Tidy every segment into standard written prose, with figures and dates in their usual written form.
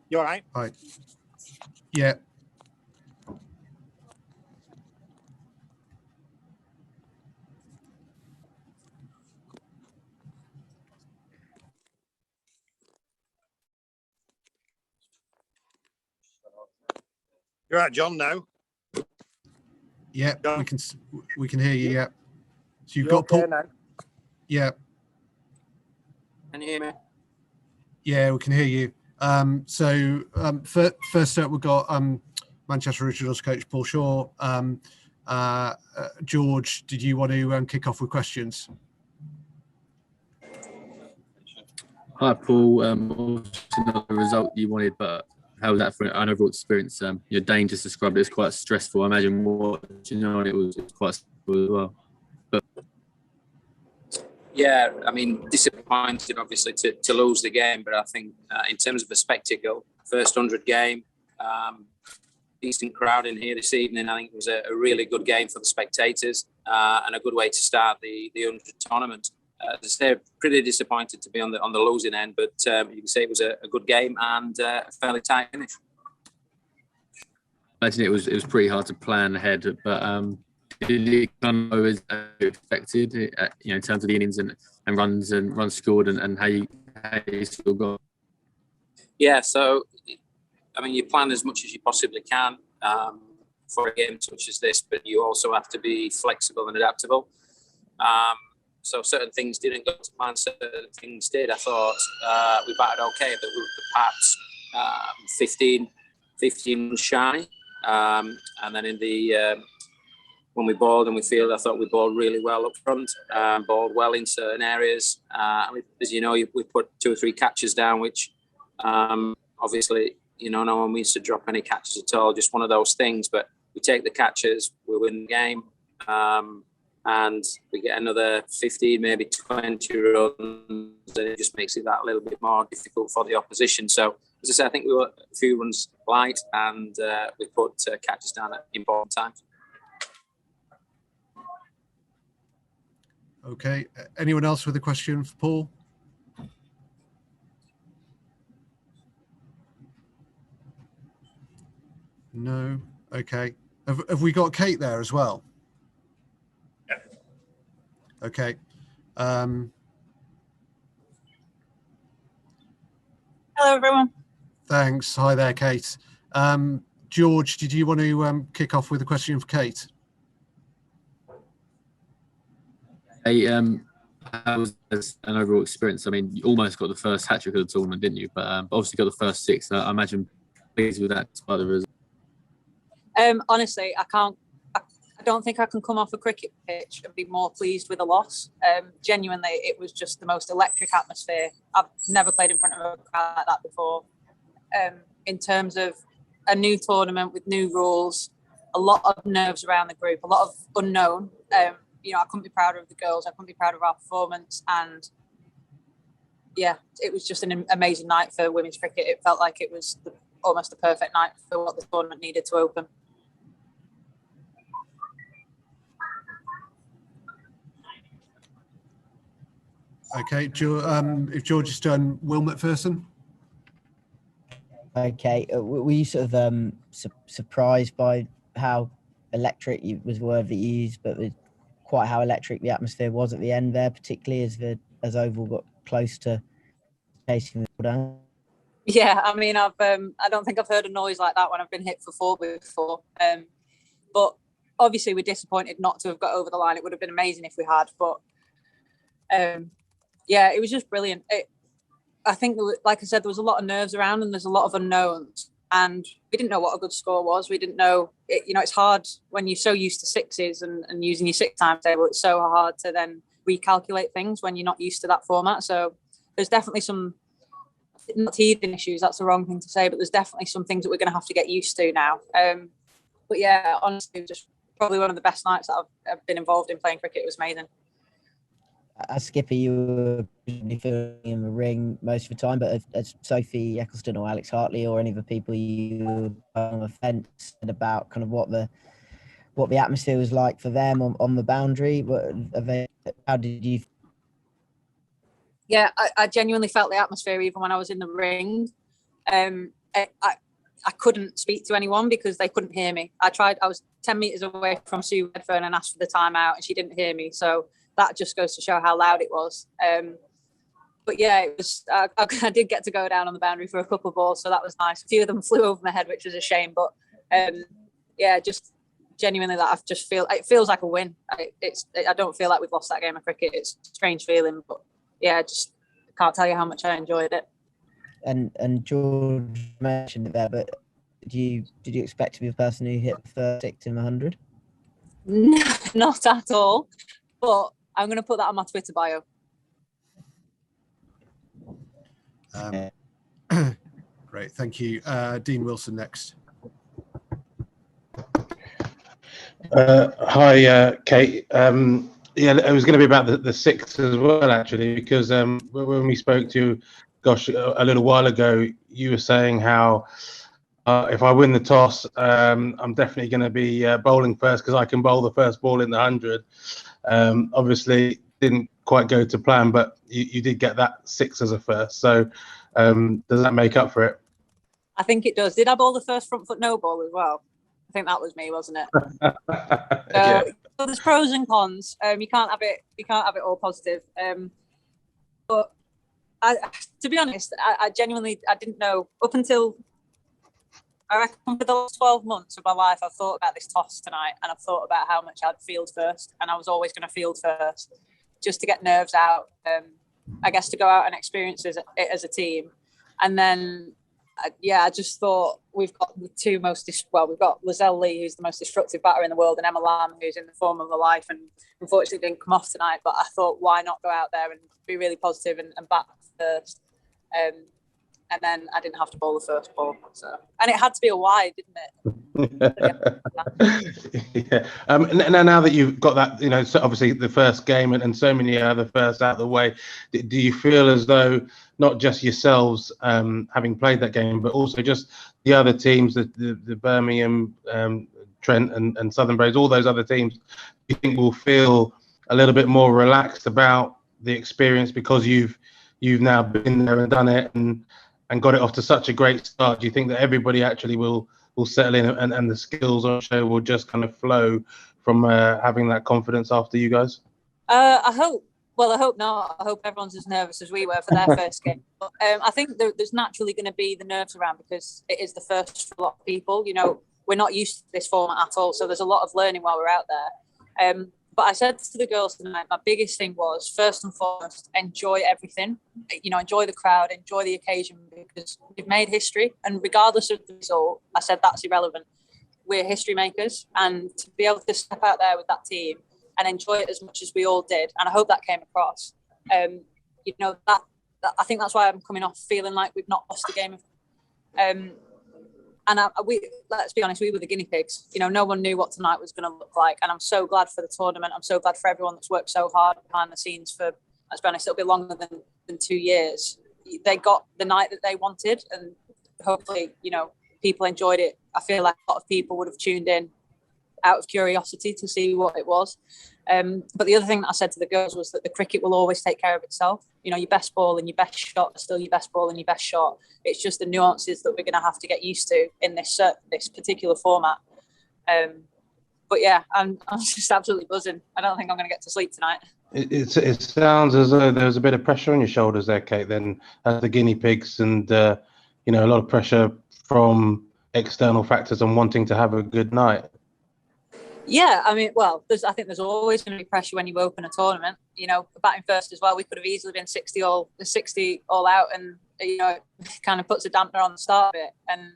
You all right? Right. Yeah. You're right, John. Now. Yeah, John? we can hear you. Yeah. So you've You got okay Paul. now? Yeah. Can you hear me? Yeah, we can hear you. First up, we've got Manchester Originals coach Paul Shaw. George, did you want to kick off with questions? Hi, Paul. Obviously not the result you wanted, but how was that for an overall experience? Dane just described it as quite stressful. I imagine it was quite stressful as well. But yeah, I mean, disappointed obviously to lose the game, but I think in terms of a spectacle, first 100 game, decent crowd in here this evening. I think it was a really good game for the spectators and a good way to start the 100 tournament. As I say, pretty disappointed to be on the losing end, but you can say it was a good game and a fairly tight finish. I imagine it was pretty hard to plan ahead, but did it come over as expected? In terms of the innings and runs scored and how you still got. Yeah, so I mean, you plan as much as you possibly can for a game such as this, but you also have to be flexible and adaptable. So certain things didn't go to plan, certain things did. I thought we batted okay, but we were perhaps 15 was shy. And then in the when we bowled and we fielded, I thought we bowled really well up front, bowled well in certain areas. As you know, we put 2 or 3 catches down, which obviously, no one means to drop any catches at all, just one of those things. But we take the catches, we win the game. And we get another 15, maybe 20 runs, and it just makes it that little bit more difficult for the opposition. So, as I said, I think we were a few runs light, and we put catches down at important times. Okay. Anyone else with a question for Paul? No. Okay. Have we got Kate there as well? Okay. Hello, everyone. Thanks. Hi there, Kate. George, did you want to kick off with a question for Kate? Hey, how was an overall experience? I mean, you almost got the first hat-trick of the tournament, didn't you? But obviously got the first 6. I imagine pleased with that despite the result. Honestly, I don't think I can come off a cricket pitch and be more pleased with a loss. Genuinely, it was just the most electric atmosphere. I've never played in front of a crowd like that before. In terms of a new tournament with new rules, a lot of nerves around the group, a lot of unknown. I couldn't be prouder of the girls. I couldn't be prouder of our performance. And yeah, it was just an amazing night for women's cricket. It felt like it was almost the perfect night for what the tournament needed to open. Okay. If George is done, Will McPherson. Okay. Were you sort of surprised by how electric was the word that you used, but quite how electric the atmosphere was at the end there, particularly as Oval got close to chasing the ball down? Yeah, I mean, I don't think I've heard a noise like that when I've been hit for 4 before. But obviously, we're disappointed not to have got over the line. It would have been amazing if we had. But yeah, it was just brilliant. I think, like I said, there was a lot of nerves around, and there's a lot of unknowns. And we didn't know what a good score was. We didn't know. It's hard when you're so used to 6s and using your 6 timetable. It's so hard to then recalculate things when you're not used to that format. So there's definitely some. Not teething issues, that's the wrong thing to say, but there's definitely some things that we're going to have to get used to now. But yeah, honestly, just probably one of the best nights that I've been involved in playing cricket. It was amazing. As skipper, you were filling in the ring most of the time, but as Sophie Eccleston or Alex Hartley or any of the people you were on the fence said about kind of what the atmosphere was like for them on the boundary, how did you? Yeah, I genuinely felt the atmosphere even when I was in the ring. I couldn't speak to anyone because they couldn't hear me. I was 10 meters away from Sue Redfern and asked for the timeout, and she didn't hear me. So that just goes to show how loud it was. But yeah, it was. I did get to go down on the boundary for a couple of balls, so that was nice. A few of them flew over my head, which was a shame. But yeah, just genuinely, that it feels like a win. I don't feel like we've lost that game of cricket. It's a strange feeling, but yeah, just can't tell you how much I enjoyed it. And George mentioned it there, but did you expect to be the person who hit the first six in 100? Not at all, but I'm going to put that on my Twitter bio. Great, thank you. Dean Wilson next. Hi, Kate. Yeah, it was going to be about the six as well, actually, because when we spoke to you, gosh, a little while ago, you were saying how if I win the toss, I'm definitely going to be bowling first because I can bowl the first ball in the 100. Obviously, didn't quite go to plan, but you did get that six as a first. So does that make up for it? I think it does. Did I bowl the first front foot no ball as well? I think that was me, wasn't it? Yeah. So there's pros and cons. You can't have it all positive. But to be honest, I genuinely didn't know up until I reckon for the last 12 months of my life, I've thought about this toss tonight, and I've thought about how much I'd field first, and I was always going to field first, just to get nerves out. I guess to go out and experience it as a team, and then I just thought we've got the two most we've got Lizelle Lee, who's the most destructive batter in the world, and Emma Lamb, who's in the form of her life, and unfortunately didn't come off tonight. But I thought, why not go out there and be really positive and bat first? And then I didn't have to bowl the first ball. So, and it had to be a wide, didn't it? Yeah. Now that you've got that, so obviously the first game and so many other firsts out of the way, do you feel as though not just yourselves having played that game, but also just the other teams, the Birmingham, Trent and Southern Braves, all those other teams, do you think will feel a little bit more relaxed about the experience because you've now been there and done it and got it off to such a great start? Do you think that everybody actually will settle in and the skills on show will just kind of flow from having that confidence after you guys? I hope. Well, I hope not. I hope everyone's as nervous as we were for their first game. But, I think there's naturally going to be the nerves around because it is the first for a lot of people. We're not used to this format at all, so there's a lot of learning while we're out there. But I said to the girls tonight, my biggest thing was, first and foremost, enjoy everything. Enjoy the crowd, enjoy the occasion, because we've made history. And regardless of the result, I said that's irrelevant. We're history makers. And to be able to step out there with that team and enjoy it as much as we all did, and I hope that came across, that I think that's why I'm coming off feeling like we've not lost a game. And let's be honest, we were the guinea pigs. No one knew what tonight was going to look like. And I'm so glad for the tournament. I'm so glad for everyone that's worked so hard behind the scenes for, let's be honest, it'll be longer than 2 years. They got the night that they wanted, and hopefully, people enjoyed it. I feel like a lot of people would have tuned in out of curiosity to see what it was. But the other thing that I said to the girls was that the cricket will always take care of itself. Your best ball and your best shot are still your best ball and your best shot. It's just the nuances that we're going to have to get used to in this particular format. But yeah, I'm just absolutely buzzing. I don't think I'm going to get to sleep tonight. It sounds as though there was a bit of pressure on your shoulders there, Kate, then as the guinea pigs, and a lot of pressure from external factors on wanting to have a good night. Yeah, I think there's always going to be pressure when you open a tournament. Batting first as well, we could have easily been 60 all out, and it kind of puts a dampener on the start of it. And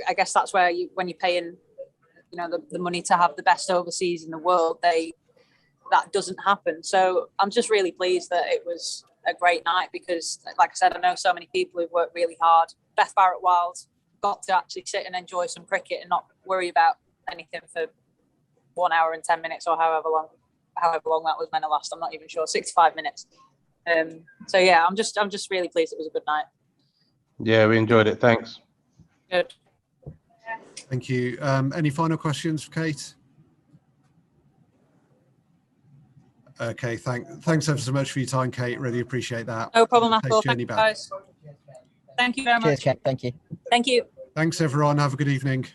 I guess that's where when you're paying, the money to have the best overseas in the world, that doesn't happen. So I'm just really pleased that it was a great night because, like I said, I know so many people who've worked really hard. Beth Barrett-Wild got to actually sit and enjoy some cricket and not worry about anything for 1 hour and 10 minutes or however long that was meant to last. I'm not even sure. 65 minutes. So yeah, I'm just really pleased it was a good night. Yeah, we enjoyed it. Thanks. Good. Thank you. Any final questions for Kate? Okay, thanks ever so much for your time, Kate. Really appreciate that. No problem at Safe all. journey Thanks, back. guys. Thank you very Cheers, much. Kev. Thank you. Thank you. Thanks, everyone. Have a good evening.